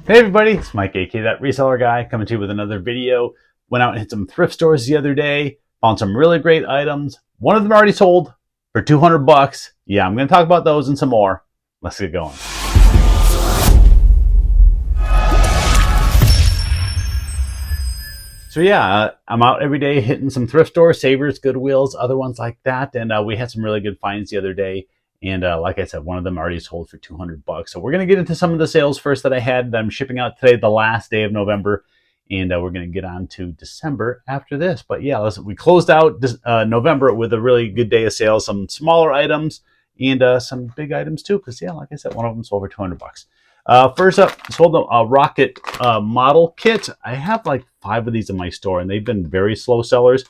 Hey everybody, it's Mike, aka that reseller guy, coming to you with another video. Went out and hit some thrift stores the other day, found some really great items. One of them already sold for 200 bucks. Yeah, I'm going to talk about those and some more. Let's get going. So yeah, I'm out every day hitting some thrift stores, Savers, Goodwills, other ones like that, and we had some really good finds the other day. And like I said, one of them already sold for 200 bucks. So we're going to get into some of the sales first that I had that I'm shipping out today, the last day of November. And we're going to get on to December after this. But yeah, we closed out this, November with a really good day of sales, some smaller items and some big items too. Because yeah, like I said, one of them sold for 200 bucks. First up, sold a rocket model kit. I have like 5 of these in my store, and they've been very slow sellers.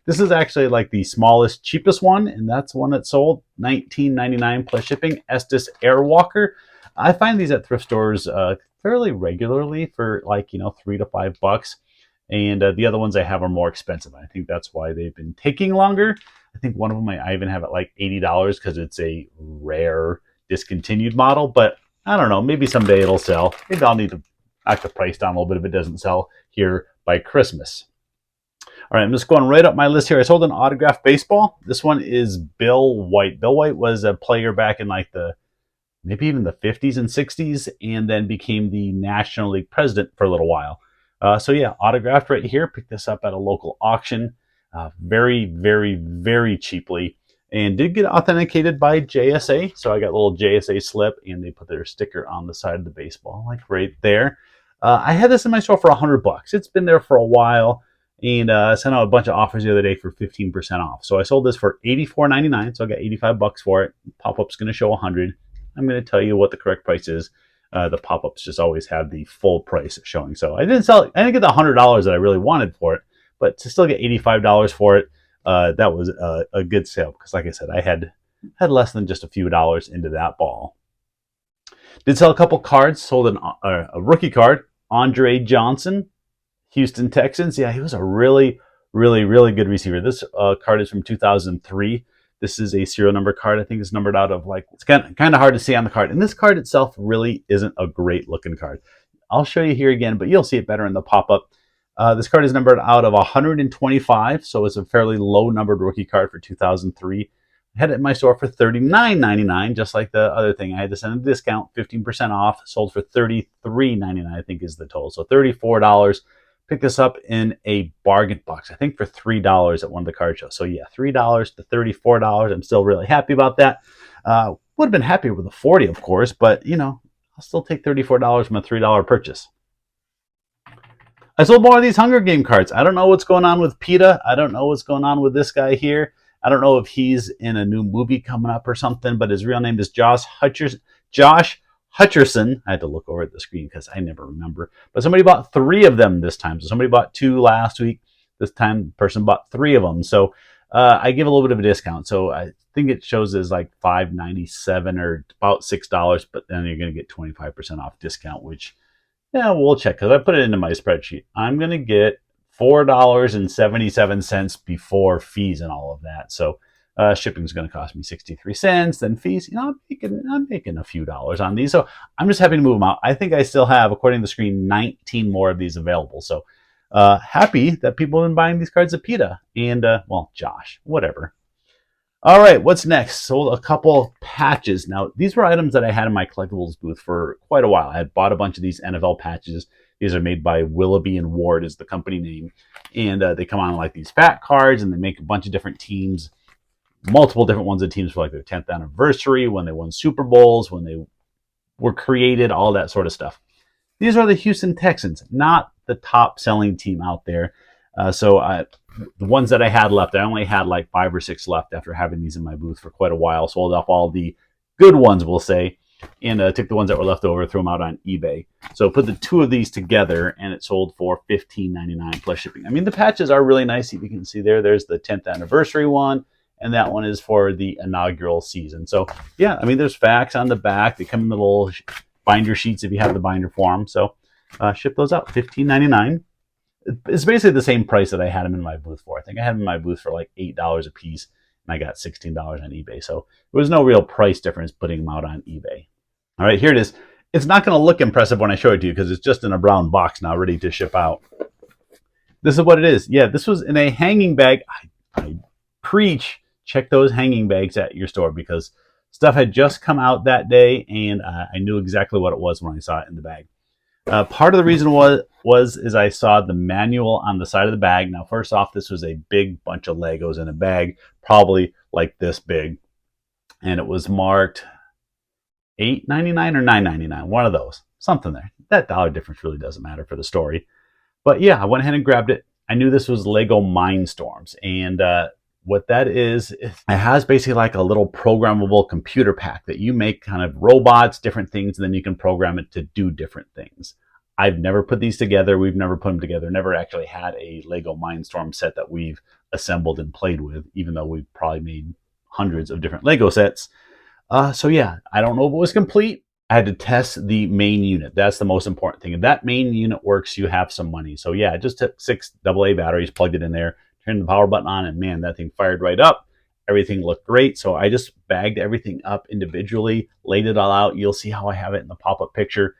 This is actually like the smallest, cheapest one, and that's one that sold $19.99 plus shipping. Estes Airwalker. I find these at thrift stores fairly regularly for like, $3 to $5. And the other ones I have are more expensive. I think that's why they've been taking longer. I think one of them I even have at like $80 because it's a rare discontinued model. But I don't know, maybe someday it'll sell. Maybe I'll need to knock the price down a little bit if it doesn't sell here by Christmas. All right, I'm just going right up my list here. I sold an autographed baseball. This one is Bill White. Bill White was a player back in like maybe even the 50s and 60s, and then became the National League president for a little while. So yeah, autographed right here. Picked this up at a local auction very, very, very cheaply. And did get authenticated by JSA. So I got a little JSA slip, and they put their sticker on the side of the baseball, like right there. I had this in my store for 100 bucks. It's been there for a while. And I sent out a bunch of offers the other day for 15% off. So I sold this for $84.99. So I got 85 bucks for it. Pop-up's going to show 100. I'm going to tell you what the correct price is. The pop-ups just always have the full price showing. So I didn't sell it. I didn't get the $100 that I really wanted for it, but to still get $85 for it, that was a good sale. Because like I said, I had less than just a few dollars into that ball. Did sell a couple cards. Sold a rookie card, Andre Johnson, Houston Texans. Yeah, he was a really, really, really good receiver. This card is from 2003. This is a serial number card. I think it's numbered out of like, it's kind of hard to see on the card. And this card itself really isn't a great looking card. I'll show you here again, but you'll see it better in the pop-up. This card is numbered out of 125, so it's a fairly low numbered rookie card for 2003. I had it in my store for $39.99, just like the other thing. I had to send a discount, 15% off, sold for $33.99, I think is the total. So $34. Picked this up in a bargain box, I think for $3 at one of the card shows. So yeah, $3 to $34. I'm still really happy about that. Would have been happier with a 40, of course, but I'll still take $34 from a $3 purchase. I sold more of these Hunger Game cards. I don't know what's going on with PETA. I don't know what's going on with this guy here. I don't know if he's in a new movie coming up or something, but his real name is Josh Hutcherson. I had to look over at the screen because I never remember. But somebody bought 3 of them this time. So somebody bought 2 last week. This time, the person bought 3 of them. So I give a little bit of a discount. So I think it shows as like $5.97 or about $6. But then you're going to get 25% off discount, which, yeah, we'll check because I put it into my spreadsheet. I'm going to get $4.77 before fees and all of that. So shipping is going to cost me 63 cents. Then fees, I'm making a few dollars on these. So I'm just happy to move them out. I think I still have, according to the screen, 19 more of these available. So happy that people have been buying these cards at PETA. And, well, Josh, whatever. All right, what's next? Sold a couple patches. Now, these were items that I had in my collectibles booth for quite a while. I had bought a bunch of these NFL patches. These are made by Willoughby and Ward is the company name. And they come on like these fat cards, and they make a bunch of different teams, multiple different ones of teams for like their 10th anniversary, when they won Super Bowls, when they were created, all that sort of stuff. These are the Houston Texans, not the top selling team out there. The ones that I had left, I only had like 5 or 6 left after having these in my booth for quite a while. Sold off all the good ones, we'll say, and took the ones that were left over, threw them out on eBay. So put the 2 of these together, and it sold for $15.99 plus shipping. I mean, the patches are really nice. You can see there's the 10th anniversary one, and that one is for the inaugural season. So yeah, I mean, there's facts on the back. They come in the little binder sheets if you have the binder for them. So ship those out, $15.99. It's basically the same price that I had them in my booth for. I think I had them in my booth for like $8 a piece, and I got $16 on eBay. So there was no real price difference putting them out on eBay. All right, here it is. It's not going to look impressive when I show it to you because it's just in a brown box now, ready to ship out. This is what it is. Yeah, this was in a hanging bag. I preach, check those hanging bags at your store because stuff had just come out that day, and I knew exactly what it was when I saw it in the bag. Part of the reason is I saw the manual on the side of the bag. Now, first off, this was a big bunch of Legos in a bag, probably like this big, and it was marked $8.99 or $9.99, one of those, something there. That dollar difference really doesn't matter for the story. But yeah, I went ahead and grabbed it. I knew this was Lego Mindstorms, and what that is, it has basically like a little programmable computer pack that you make kind of robots, different things, and then you can program it to do different things. I've never put these together. We've never put them together. Never actually had a Lego Mindstorm set that we've assembled and played with, even though we've probably made hundreds of different Lego sets. So yeah, I don't know if it was complete. I had to test the main unit. That's the most important thing. If that main unit works, you have some money. So yeah, I just took 6 AA batteries, plugged it in there, turned the power button on, and man, that thing fired right up. Everything looked great. So I just bagged everything up individually, laid it all out. You'll see how I have it in the pop-up picture.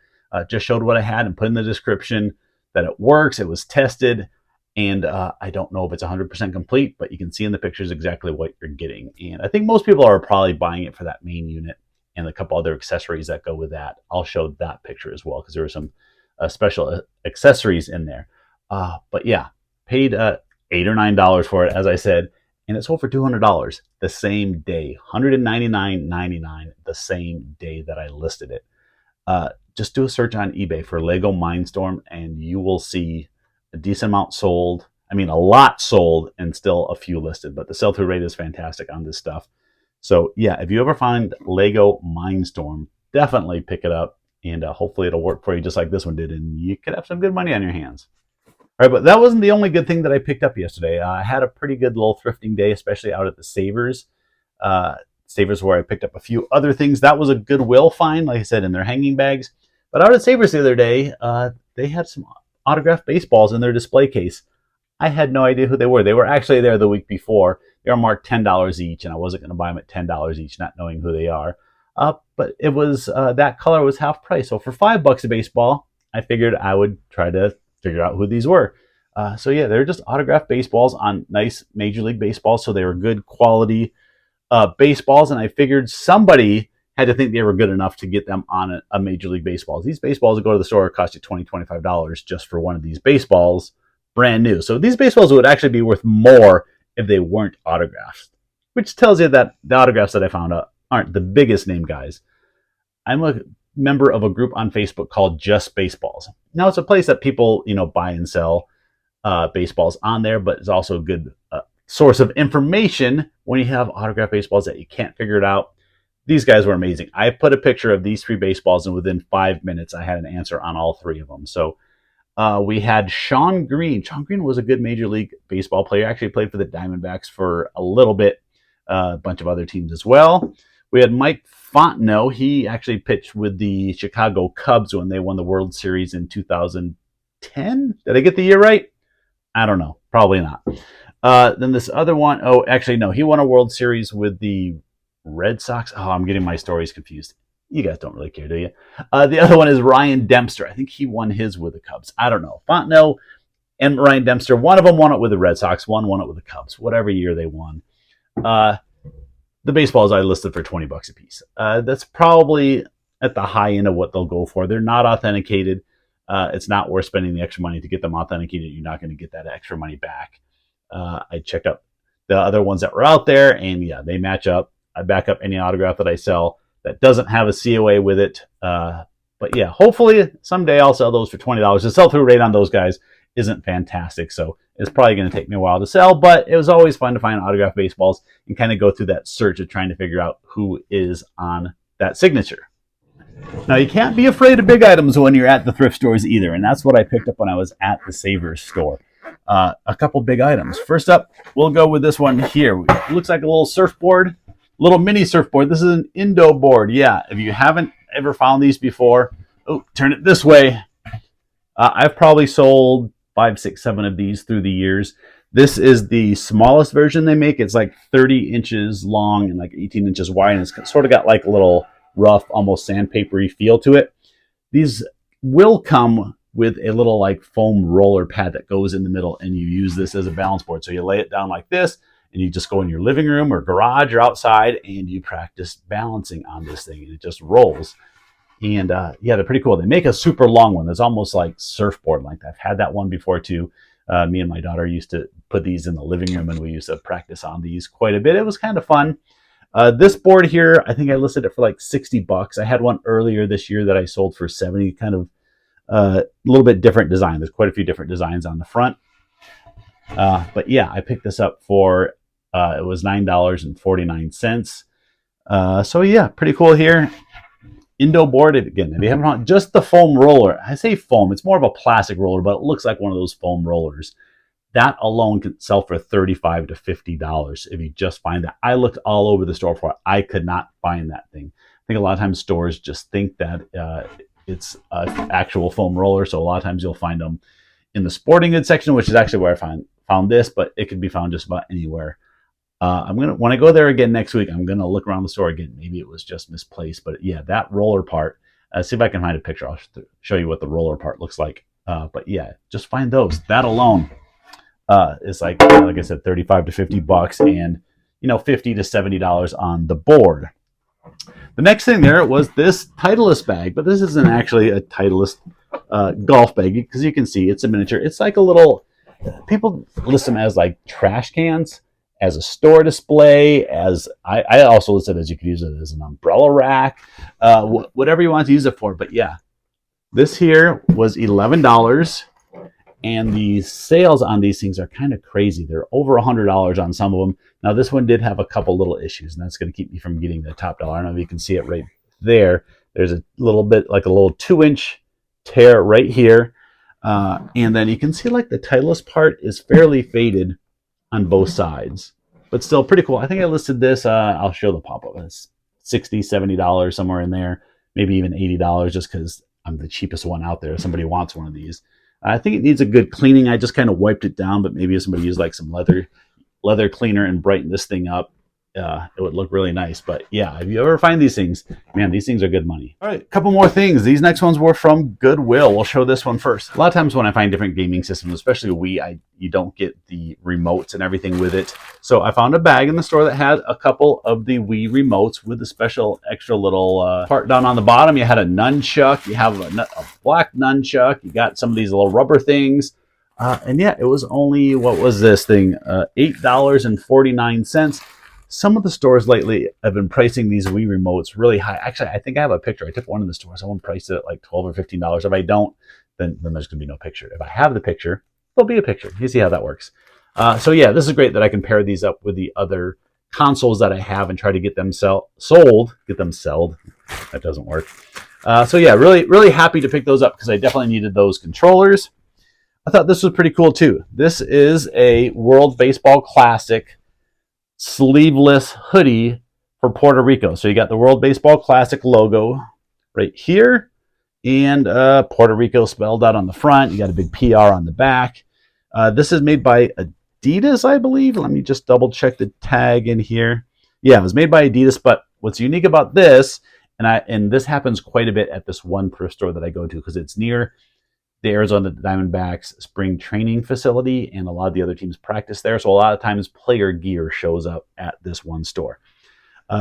Just showed what I had and put in the description that it works. It was tested. And I don't know if it's 100% complete, but you can see in the pictures exactly what you're getting. And I think most people are probably buying it for that main unit and a couple other accessories that go with that. I'll show that picture as well because there were some special accessories in there. But yeah, paid $8 or $9 for it, as I said, and it sold for $200 the same day, $199.99 the same day that I listed it. Just do a search on eBay for Lego Mindstorm, and you will see a decent amount sold. I mean, a lot sold and still a few listed, but the sell-through rate is fantastic on this stuff. So yeah, if you ever find Lego Mindstorm, definitely pick it up, and hopefully it'll work for you just like this one did, and you could have some good money on your hands. All right, but that wasn't the only good thing that I picked up yesterday. I had a pretty good little thrifting day, especially out at the Savers. Savers where I picked up a few other things. That was a Goodwill find, like I said, in their hanging bags. But out at Savers the other day, they had some autographed baseballs in their display case. I had no idea who they were. They were actually there the week before. They were marked $10 each, and I wasn't going to buy them at $10 each, not knowing who they are. But it was that color was half price. So for $5 a baseball, I figured I would try to figure out who these were. So yeah, they're just autographed baseballs on nice Major League baseballs. So they were good quality baseballs, and I figured somebody had to think they were good enough to get them on a Major League Baseball. These baseballs that go to the store cost you $20, $25 just for one of these baseballs, brand new. So these baseballs would actually be worth more if they weren't autographed, which tells you that the autographs that I found aren't the biggest name guys. I'm a member of a group on Facebook called Just Baseballs. Now, it's a place that people, buy and sell baseballs on there, but it's also a good source of information when you have autographed baseballs that you can't figure it out. These guys were amazing. I put a picture of these 3 baseballs, and within 5 minutes, I had an answer on all 3 of them. So we had Sean Green. Sean Green was a good Major League Baseball player. Actually played for the Diamondbacks for a little bit, a bunch of other teams as well. We had Mike Fontenot. He actually pitched with the Chicago Cubs when they won the World Series in 2010. Did I get the year right? I don't know. Probably not. Then this other one, actually, no. He won a World Series with the Red Sox. Oh, I'm getting my stories confused. You guys don't really care, do you? The other one is Ryan Dempster. I think he won his with the Cubs. I don't know. Fontenot and Ryan Dempster, one of them won it with the Red Sox, one won it with the Cubs, whatever year they won. The baseballs I listed for $20 a piece. That's probably at the high end of what they'll go for. They're not authenticated. It's not worth spending the extra money to get them authenticated. You're not going to get that extra money back. I checked up the other ones that were out there, and yeah, they match up. I back up any autograph that I sell that doesn't have a COA with it. But yeah, hopefully someday I'll sell those for $20. The sell-through rate on those guys isn't fantastic, so it's probably going to take me a while to sell, but it was always fun to find autographed baseballs and kind of go through that search of trying to figure out who is on that signature. Now, you can't be afraid of big items when you're at the thrift stores either, and that's what I picked up when I was at the Savers store. A couple big items. First up, we'll go with this one here. It looks like a little surfboard, little mini surfboard. This is an Indo Board. Yeah, if you haven't ever found these before, turn it this way. I've probably sold 5, 6, 7 of these through the years. This is the smallest version they make. It's like 30 inches long and like 18 inches wide, and it's sort of got like a little rough, almost sandpapery feel to it. These will come with a little like foam roller pad that goes in the middle, and you use this as a balance board. So you lay it down like this, and you just go in your living room or garage or outside, and you practice balancing on this thing, and it just rolls. And yeah, they're pretty cool. They make a super long one that's almost like surfboard length. I've had that one before too. Me and my daughter used to put these in the living room, and we used to practice on these quite a bit. It was kind of fun. This board here, I think I listed it for like 60 bucks. I had one earlier this year that I sold for 70, kind of a little bit different design. There's quite a few different designs on the front. But yeah, I picked this up for, it was $9.49. So yeah, pretty cool here. Indo Board, again, if you haven't, just the foam roller. I say foam, it's more of a plastic roller, but it looks like one of those foam rollers. That alone can sell for $35 to $50 if you just find that. I looked all over the store for it. I could not find that thing. I think a lot of times stores just think that it's an actual foam roller, so a lot of times you'll find them in the sporting goods section, which is actually where I found this, but it could be found just about anywhere. When I go there again next week, I'm gonna look around the store again. Maybe it was just misplaced, but yeah, that roller part. See if I can find a picture. I'll show you what the roller part looks like. But yeah, just find those. That alone is like I said, 35 to 50 bucks, and $50 to $70 on the board. The next thing there was this Titleist bag, but this isn't actually a Titleist golf bag, because you can see it's a miniature. It's like a little. People list them as like trash cans, as a store display, as I also listed as you could use it as an umbrella rack, whatever you want to use it for. But yeah, this here was $11, and the sales on these things are kind of crazy. They're over $100 on some of them. Now this one did have a couple little issues, and that's going to keep me from getting the top dollar. I don't know if you can see it right there. There's a little bit like a little 2-inch tear right here, and then you can see like the Titleist part is fairly faded on both sides, but still pretty cool. I think I listed this, I'll show the pop-up, it's $60, $70, somewhere in there, maybe even $80, just because I'm the cheapest one out there if somebody wants one of these. I think it needs a good cleaning. I just kind of wiped it down, but maybe if somebody used like some leather cleaner and brighten this thing up, it would look really nice. But yeah, if you ever find these things, man, these things are good money. All right, a couple more things. These next ones were from Goodwill. We'll show this one first. A lot of times when I find different gaming systems, especially Wii, you don't get the remotes and everything with it. So I found a bag in the store that had a couple of the Wii remotes with a special extra little part down on the bottom. You had a nunchuck. You have a black nunchuck. You got some of these little rubber things. And yeah, it was only, what was this thing? $8.49. Some of the stores lately have been pricing these Wii remotes really high. Actually, I think I have a picture. I took one in the store. Someone priced it at like $12 or $15. If I don't, then there's going to be no picture. If I have the picture, there'll be a picture. You see how that works. So yeah, this is great that I can pair these up with the other consoles that I have and try to get them sold. Get them sold. That doesn't work. So yeah, really, really happy to pick those up because I definitely needed those controllers. I thought this was pretty cool too. This is a World Baseball Classic sleeveless hoodie for Puerto Rico. So you got the World Baseball Classic logo right here, and Puerto Rico spelled out on the front. You got a big PR on the back. This is made by Adidas, I believe. Let me just double check the tag in here. Yeah, it was made by Adidas, but what's unique about this, and this happens quite a bit at this one thrift store that I go to because it's near the Arizona Diamondbacks spring training facility, and a lot of the other teams practice there. So a lot of times player gear shows up at this one store.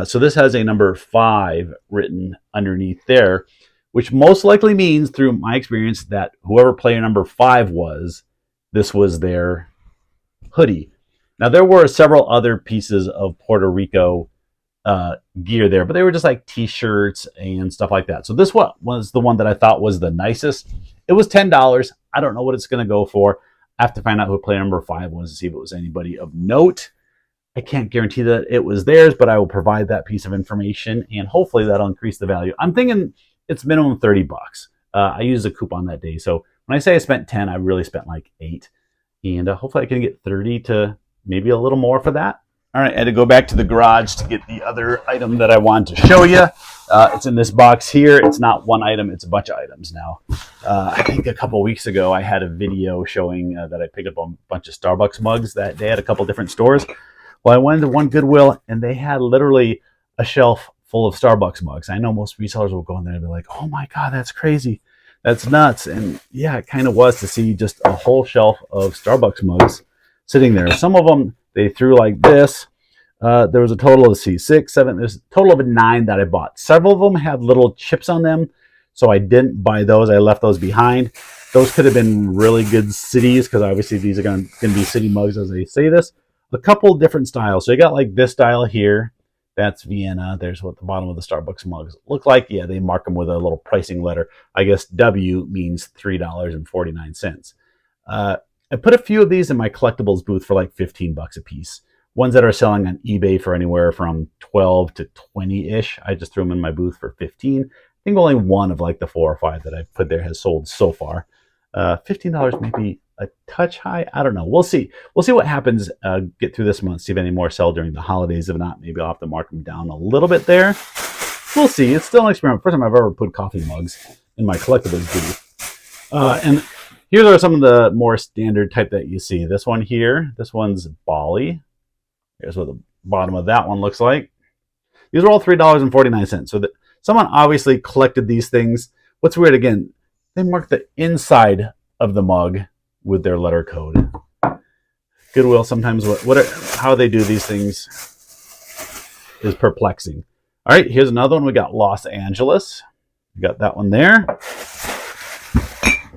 So this has a number 5 written underneath there, which most likely means, through my experience, that whoever player number 5 was, this was their hoodie. Now there were several other pieces of Puerto Rico gear there, but they were just like t-shirts and stuff like that. So this one was the one that I thought was the nicest. It was $10. I don't know what it's going to go for. I have to find out who player number 5 was to see if it was anybody of note. I can't guarantee that it was theirs, but I will provide that piece of information, and hopefully that'll increase the value. I'm thinking it's minimum $30. I used a coupon that day, so when I say I spent 10, I really spent like 8, and hopefully I can get 30 to maybe a little more for that. All right, I had to go back to the garage to get the other item that I wanted to show you. It's in this box here. It's not one item, it's a bunch of items now. I think a couple weeks ago I had a video showing that I picked up a bunch of Starbucks mugs that day at a couple different stores. Well, I went to one Goodwill and they had literally a shelf full of Starbucks mugs. I know most resellers will go in there and be like, oh my God, that's crazy. That's nuts. And yeah, it kind of was to see just a whole shelf of Starbucks mugs sitting there. Some of them they threw like this. There was a total of, there's a total of 9 that I bought. Several of them had little chips on them, so I didn't buy those. I left those behind. Those could have been really good cities, because obviously these are going to be city mugs as they say this. A couple different styles. So you got like this style here. That's Vienna. There's what the bottom of the Starbucks mugs look like. Yeah, they mark them with a little pricing letter. I guess W means $3.49. I put a few of these in my collectibles booth for like 15 bucks a piece. Ones that are selling on eBay for anywhere from 12 to 20-ish. I just threw them in my booth for 15. I think only one of like the 4 or 5 that I've put there has sold so far. $15 may be a touch high. I don't know. We'll see. We'll see what happens. Get through this month, see if any more sell during the holidays. If not, maybe I'll have to mark them down a little bit there. We'll see. It's still an experiment. First time I've ever put coffee mugs in my collectibles booth. And here are some of the more standard type that you see. This one here, this one's Bali. Here's what the bottom of that one looks like. These are all $3.49. So that someone obviously collected these things. What's weird, again, they mark the inside of the mug with their letter code. Goodwill sometimes, how they do these things is perplexing. All right, here's another one. We got Los Angeles. We got that one there.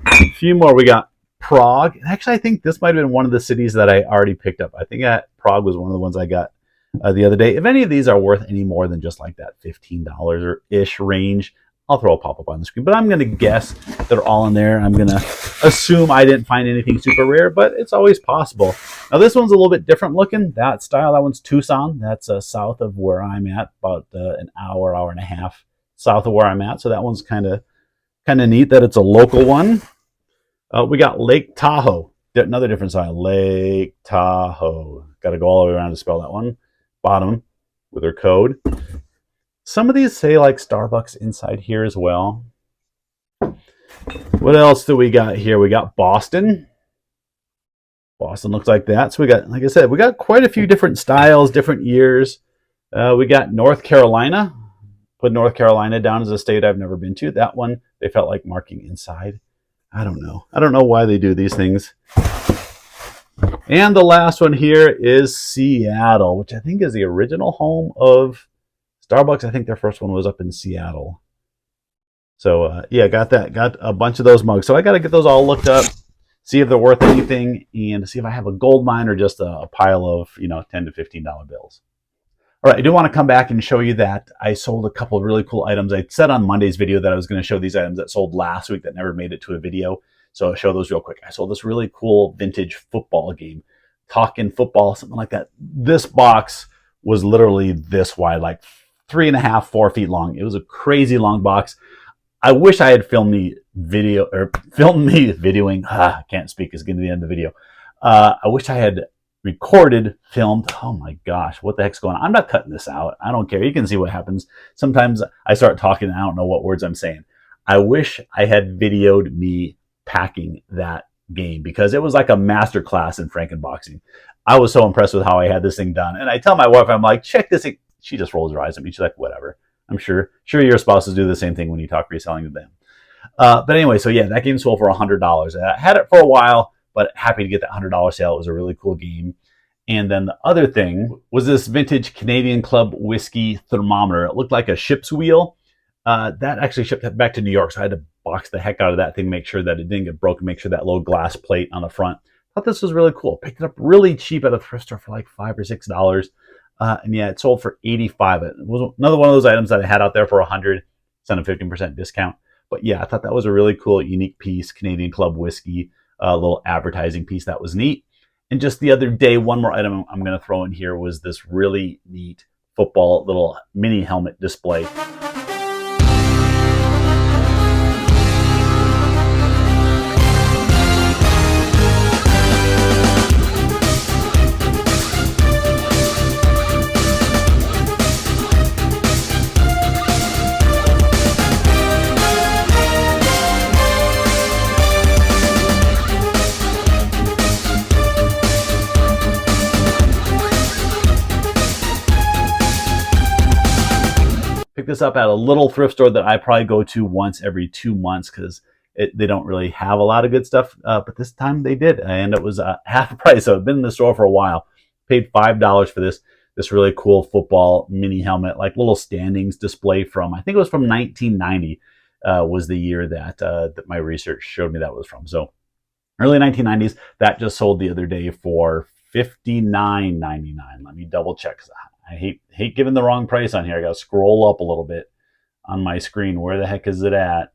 A few more. We got Prague. Actually, I think this might have been one of the cities that I already picked up. I think Prague was one of the ones I got the other day. If any of these are worth any more than just like that $15-ish range, I'll throw a pop-up on the screen. But I'm going to guess they're all in there. I'm going to assume I didn't find anything super rare, but it's always possible. Now, this one's a little bit different looking. That style, that one's Tucson. That's south of where I'm at, about an hour and a half south of where I'm at. So that one's kind of neat that it's a local one. We got Lake Tahoe. Another different style. Lake Tahoe. Got to go all the way around to spell that one. Bottom with their code. Some of these say like Starbucks inside here as well. What else do we got here? We got Boston. Boston looks like that. So we got, like I said, we got quite a few different styles, different years. We got North Carolina. Put North Carolina down as a state I've never been to. That one, they felt like marking inside. I don't know. I don't know why they do these things. And the last one here is Seattle, which I think is the original home of Starbucks. I think their first one was up in Seattle. So yeah, got a bunch of those mugs. So I got to get those all looked up, see if they're worth anything, and see if I have a gold mine or just a pile of $10 to $15 bills. All right, I do want to come back and show you that I sold a couple of really cool items. I said on Monday's video that I was going to show these items that sold last week that never made it to a video. So I'll show those real quick. I sold this really cool vintage football game, Talking Football, something like that. This box was literally this wide, like 3.5, 4 feet long. It was a crazy long box. I wish I had filmed me videoing. I can't speak. It's getting to the end of the video. I wish I had recorded, filmed. Oh my gosh, what the heck's going on? I'm not cutting this out. I don't care. You can see what happens. Sometimes I start talking and I don't know what words I'm saying. I wish I had videoed me packing that game, because it was like a master class in Frankenboxing. I was so impressed with how I had this thing done. And I tell my wife, I'm like, check this. She just rolls her eyes at me. She's like, whatever. I'm sure your spouses do the same thing when you talk reselling to them. But anyway, so yeah, that game sold for $100. I had it for a while, but happy to get that $100 sale. It was a really cool game. And then the other thing was this vintage Canadian Club whiskey thermometer. It looked like a ship's wheel. That actually shipped back to New York, so I had to box the heck out of that thing, make sure that it didn't get broken, make sure that little glass plate on the front. Thought this was really cool. Picked it up really cheap at a thrift store for like $5 or $6. And yeah, it sold for $85. It was another one of those items that I had out there for $100, sent a 15% discount. But yeah, I thought that was a really cool, unique piece, Canadian Club whiskey, a little advertising piece that was neat. And just the other day, one more item I'm going to throw in here was this really neat football little mini helmet display. this up at a little thrift store that I probably go to once every 2 months because they don't really have a lot of good stuff. But this time they did, and it was half the price. So I've been in the store for a while. Paid $5 for this really cool football mini helmet, like little standings display from, I think it was from 1990, was the year that my research showed me that was from. So early 1990s. That just sold the other day for $59.99. Let me double check. I hate giving the wrong price on here. I got to scroll up a little bit on my screen. Where the heck is it at?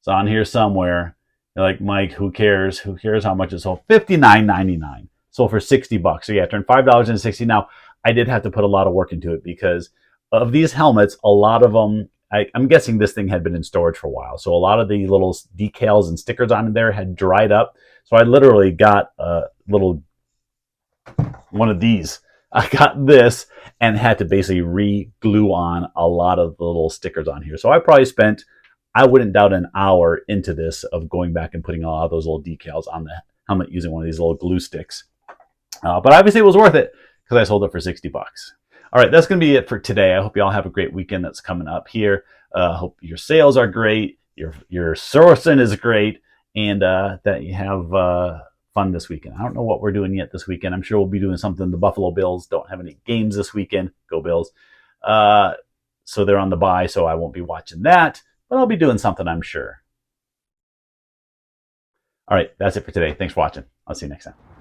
It's on here somewhere. You're like, Mike, who cares? Who cares how much it sold? $59.99. Sold for $60. So yeah, turned $5 into $60. Now, I did have to put a lot of work into it because of these helmets. A lot of them, I'm guessing this thing had been in storage for a while. So a lot of the little decals and stickers on there had dried up. So I literally got a little one of these. I got this and had to basically re-glue on a lot of the little stickers on here. So I probably spent, I wouldn't doubt, an hour into this of going back and putting a lot of those little decals on the helmet using one of these little glue sticks. But obviously it was worth it because I sold it for $60. All right, that's going to be it for today. I hope you all have a great weekend that's coming up here. Hope your sales are great, your sourcing is great, and that you have fun this weekend. I don't know what we're doing yet this weekend. I'm sure we'll be doing something. The Buffalo Bills don't have any games this weekend. Go Bills. So they're on the bye, so I won't be watching that, but I'll be doing something, I'm sure. All right, that's it for today. Thanks for watching. I'll see you next time.